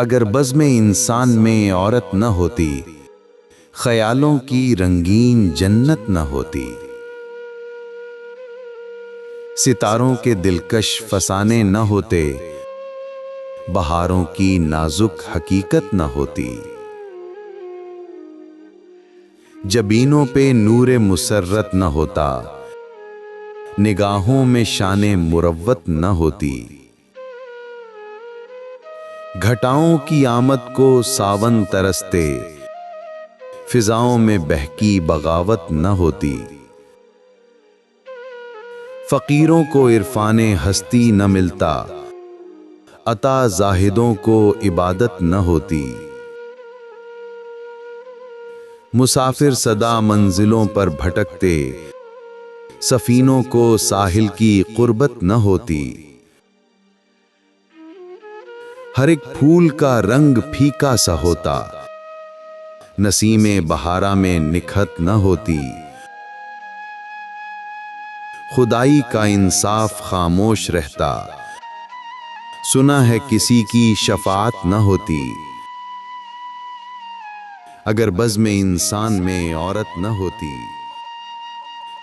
اگر بزم انسان میں عورت نہ ہوتی، خیالوں کی رنگین جنت نہ ہوتی، ستاروں کے دلکش فسانے نہ ہوتے، بہاروں کی نازک حقیقت نہ ہوتی، جبینوں پہ نور مسرت نہ ہوتا، نگاہوں میں شان مروت نہ ہوتی، گھٹاؤں کی آمد کو ساون ترستے، فضاؤں میں بہکی بغاوت نہ ہوتی، فقیروں کو عرفان ہستی نہ ملتا، عطا زاہدوں کو عبادت نہ ہوتی، مسافر صدا منزلوں پر بھٹکتے، سفینوں کو ساحل کی قربت نہ ہوتی، ہر ایک پھول کا رنگ پھیکا سا ہوتا، نسیم بہارا میں نکھت نہ ہوتی، خدائی کا انصاف خاموش رہتا، سنا ہے کسی کی شفاعت نہ ہوتی، اگر بزم انسان میں عورت نہ ہوتی،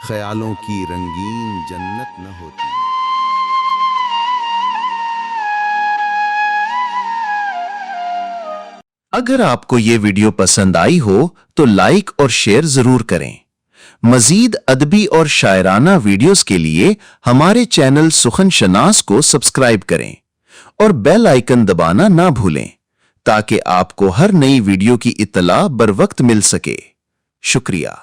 خیالوں کی رنگین جنت نہ ہوتی۔ اگر آپ کو یہ ویڈیو پسند آئی ہو تو لائک اور شیئر ضرور کریں۔ مزید ادبی اور شاعرانہ ویڈیوز کے لیے ہمارے چینل سخن شناس کو سبسکرائب کریں اور بیل آئیکن دبانا نہ بھولیں تاکہ آپ کو ہر نئی ویڈیو کی اطلاع بروقت مل سکے۔ شکریہ۔